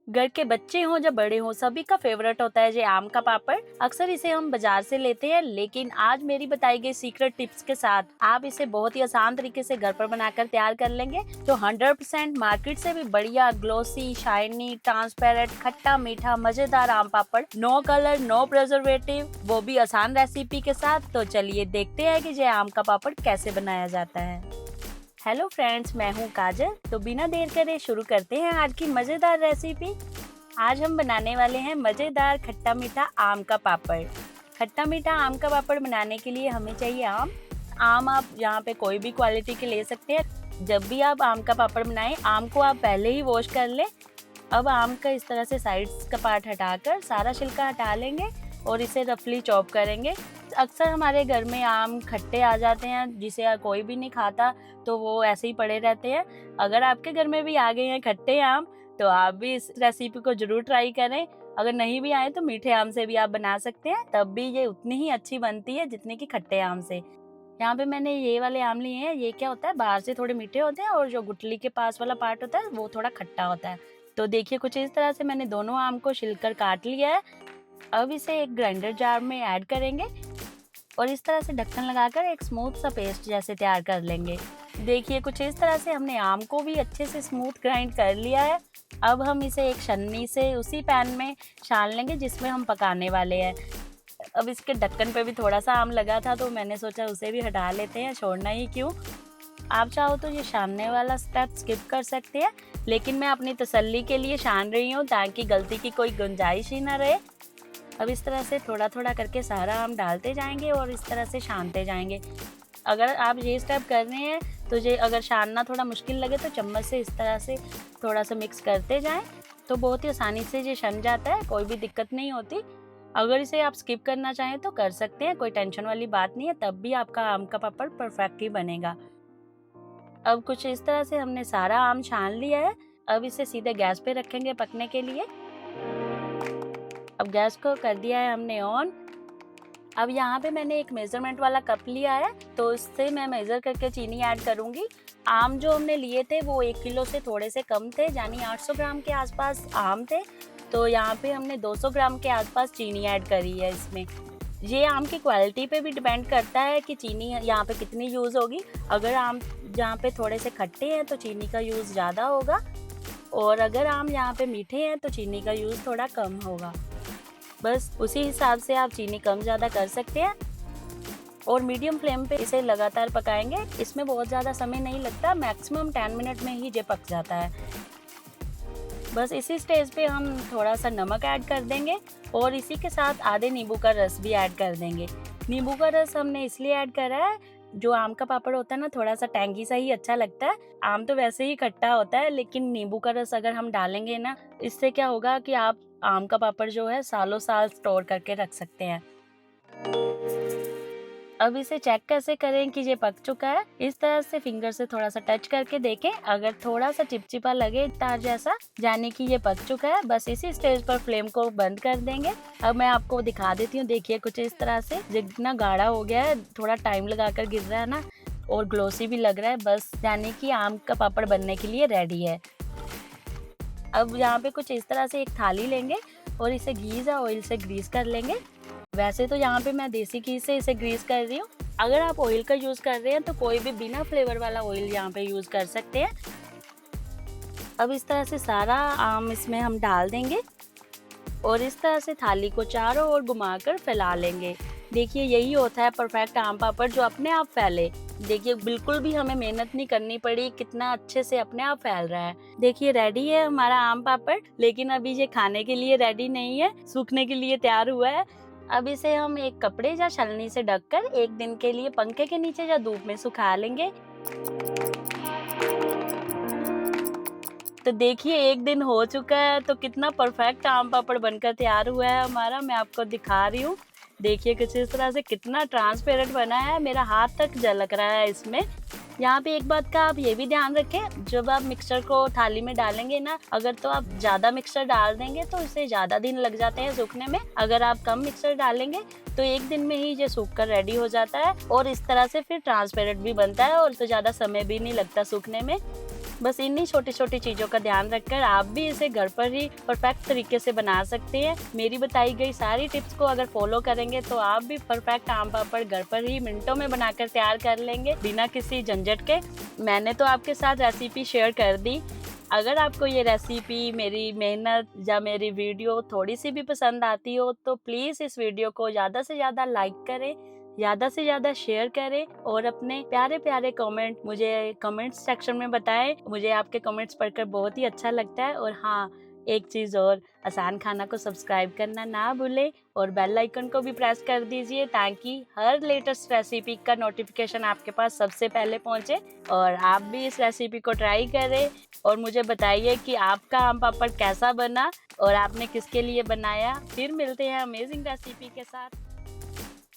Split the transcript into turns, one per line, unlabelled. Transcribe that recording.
घर के बच्चे हों या बड़े हों, सभी का फेवरेट होता है ये आम का पापड़। अक्सर इसे हम बाजार से लेते हैं, लेकिन आज मेरी बताई गई सीक्रेट टिप्स के साथ आप इसे बहुत ही आसान तरीके से घर पर बनाकर तैयार कर लेंगे। तो 100% मार्केट से भी बढ़िया ग्लोसी, शाइनी, ट्रांसपेरेंट, खट्टा मीठा मजेदार आम पापड़, नो कलर, नो प्रिजर्वेटिव, वो भी आसान रेसिपी के साथ। तो चलिए देखते हैं कि ये आम का पापड़ कैसे बनाया जाता है। हेलो फ्रेंड्स, मैं हूँ काजल। तो बिना देर करे शुरू करते हैं आज की मज़ेदार रेसिपी। आज हम बनाने वाले हैं मज़ेदार खट्टा मीठा आम का पापड़। खट्टा मीठा आम का पापड़ बनाने के लिए हमें चाहिए आम आप यहाँ पे कोई भी क्वालिटी के ले सकते हैं। जब भी आप आम का पापड़ बनाएं, आम को आप पहले ही वॉश कर लें। अब आम का इस तरह से साइड्स का पार्ट हटाकर सारा छिलका हटा लेंगे और इसे रफली चॉप करेंगे। अक्सर हमारे घर में आम खट्टे आ जाते हैं जिसे कोई भी नहीं खाता, तो वो ऐसे ही पड़े रहते हैं। अगर आपके घर में भी आ गए हैं खट्टे आम, तो आप भी इस रेसिपी को जरूर ट्राई करें। अगर नहीं भी आए तो मीठे आम से भी आप बना सकते हैं, तब भी ये उतनी ही अच्छी बनती है जितनी कि खट्टे आम से। यहाँ पे मैंने ये वाले आम लिए हैं। ये क्या होता है, बाहर से थोड़े मीठे होते हैं और जो गुठली के पास वाला पार्ट होता है वो थोड़ा खट्टा होता है। तो देखिए कुछ इस तरह से मैंने दोनों आम को छिलकर काट लिया है। अब इसे एक ग्राइंडर जार में ऐड करेंगे और इस तरह से ढक्कन लगाकर एक स्मूथ सा पेस्ट जैसे तैयार कर लेंगे। देखिए कुछ इस तरह से हमने आम को भी अच्छे से स्मूथ ग्राइंड कर लिया है। अब हम इसे एक छन्नी से उसी पैन में छान लेंगे जिसमें हम पकाने वाले हैं। अब इसके ढक्कन पे भी थोड़ा सा आम लगा था, तो मैंने सोचा उसे भी हटा लेते हैं, छोड़ना ही क्यों। आप चाहो तो ये छानने वाला स्टेप स्किप कर सकते हैं, लेकिन मैं अपनी तसल्ली के लिए छान रही हूँ ताकि गलती की कोई गुंजाइश ही ना रहे। अब इस तरह से थोड़ा थोड़ा करके सारा आम डालते जाएंगे और इस तरह से छानते जाएंगे। अगर आप ये स्टेप कर रहे हैं तो ये अगर छानना थोड़ा मुश्किल लगे तो चम्मच से इस तरह से थोड़ा सा मिक्स करते जाएं, तो बहुत ही आसानी से ये छन जाता है, कोई भी दिक्कत नहीं होती। अगर इसे आप स्किप करना चाहें तो कर सकते हैं, कोई टेंशन वाली बात नहीं है, तब भी आपका आम का पापड़ परफेक्ट ही बनेगा। अब कुछ इस तरह से हमने सारा आम छान लिया है। अब इसे सीधे गैस पे रखेंगे पकने के लिए। अब गैस को कर दिया है हमने ऑन। अब यहाँ पे मैंने एक मेजरमेंट वाला कप लिया है, तो इससे मैं मेजर करके चीनी ऐड करूँगी। आम जो हमने लिए थे वो 1 किलो से थोड़े से कम थे, यानी 800 ग्राम के आसपास आम थे। तो यहाँ पे हमने 200 ग्राम के आसपास चीनी ऐड करी है इसमें। ये आम की क्वालिटी पे भी डिपेंड करता है कि चीनी यहाँ पे कितनी यूज़ होगी। अगर आम यहाँ पे थोड़े से खट्टे हैं तो चीनी का यूज़ ज़्यादा होगा, और अगर आम यहाँ पे मीठे हैं तो चीनी का यूज़ थोड़ा कम होगा। बस उसी हिसाब से आप चीनी कम ज़्यादा कर सकते हैं। और मीडियम फ्लेम पे इसे लगातार पकाएंगे। इसमें बहुत ज़्यादा समय नहीं लगता, मैक्सिमम 10 मिनट में ही ये पक जाता है। बस इसी स्टेज पे हम थोड़ा सा नमक ऐड कर देंगे और इसी के साथ आधे नींबू का रस भी ऐड कर देंगे। नींबू का रस हमने इसलिए ऐड करा है, जो आम का पापड़ होता है ना, थोड़ा सा टैंगी सा ही अच्छा लगता है। आम तो वैसे ही खट्टा होता है, लेकिन नींबू का रस अगर हम डालेंगे ना, इससे क्या होगा कि आप आम का पापड़ जो है सालों साल स्टोर करके रख सकते हैं। अब इसे चेक कैसे करें कि ये पक चुका है? इस तरह से फिंगर से थोड़ा सा टच करके देखें। अगर थोड़ा सा चिपचिपा लगे तार जैसा, जाने कि ये पक चुका है। बस इसी स्टेज पर फ्लेम को बंद कर देंगे। अब मैं आपको दिखा देती हूँ। देखिए कुछ इस तरह से जितना गाढ़ा हो गया है, थोड़ा टाइम लगाकर गिर रहा है ना, और ग्लोसी भी लग रहा है। बस यानी कि आम का पापड़ बनने के लिए रेडी है। अब यहाँ पे कुछ इस तरह से एक थाली लेंगे और इसे घी या ऑयल से ग्रीस कर लेंगे। वैसे तो यहाँ पे मैं देसी घी से इसे ग्रीस कर रही हूँ। अगर आप ऑयल का यूज़ कर रहे हैं तो कोई भी बिना फ्लेवर वाला ऑयल यहाँ पे यूज़ कर सकते हैं। अब इस तरह से सारा आम इसमें हम डाल देंगे और इस तरह से थाली को चारों ओर घुमाकर फैला लेंगे। देखिए यही होता है परफेक्ट आम पापड़, जो अपने आप फैले। देखिए बिल्कुल भी हमें मेहनत नहीं करनी पड़ी, कितना अच्छे से अपने आप फैल रहा है। देखिए रेडी है हमारा आम पापड़, लेकिन अभी ये खाने के लिए रेडी नहीं है, सूखने के लिए तैयार हुआ है। अब इसे हम एक कपड़े या छलनी से ढककर 1 दिन के लिए पंखे के नीचे या धूप में सुखा लेंगे। तो देखिए 1 दिन हो चुका है, तो कितना परफेक्ट आम पापड़ बनकर तैयार हुआ है हमारा। मैं आपको दिखा रही हूँ। देखिए कुछ इस तरह से कितना ट्रांसपेरेंट बना है, मेरा हाथ तक झलक रहा है इसमें। यहाँ पे एक बात का आप ये भी ध्यान रखें, जब आप मिक्सचर को थाली में डालेंगे ना, अगर तो आप ज़्यादा मिक्सचर डाल देंगे तो इसे ज़्यादा दिन लग जाते हैं सूखने में। अगर आप कम मिक्सचर डालेंगे तो 1 दिन में ही ये सूख कर रेडी हो जाता है, और इस तरह से फिर ट्रांसपेरेंट भी बनता है और तो ज़्यादा समय भी नहीं लगता सूखने में। बस इन्हीं छोटी छोटी चीज़ों का ध्यान रखकर आप भी इसे घर पर ही परफेक्ट तरीके से बना सकते हैं। मेरी बताई गई सारी टिप्स को अगर फॉलो करेंगे तो आप भी परफेक्ट आम पापड़ घर पर ही मिनटों में बनाकर तैयार कर लेंगे बिना किसी झंझट के। मैंने तो आपके साथ रेसिपी शेयर कर दी। अगर आपको ये रेसिपी, मेरी मेहनत या मेरी वीडियो थोड़ी सी भी पसंद आती हो तो प्लीज़ इस वीडियो को ज़्यादा से ज़्यादा लाइक करें, ज़्यादा से ज़्यादा शेयर करें और अपने प्यारे प्यारे कमेंट मुझे कमेंट सेक्शन में बताएं। मुझे आपके कमेंट्स पढ़कर बहुत ही अच्छा लगता है। और हाँ, एक चीज़ और, आसान खाना को सब्सक्राइब करना ना भूलें और बेल आइकन को भी प्रेस कर दीजिए ताकि हर लेटेस्ट रेसिपी का नोटिफिकेशन आपके पास सबसे पहले पहुंचे। और आप भी इस रेसिपी को ट्राई करें और मुझे बताइए कि आपका आम पापड़ कैसा बना और आपने किसके लिए बनाया। फिर मिलते हैं अमेजिंग रेसिपी के साथ।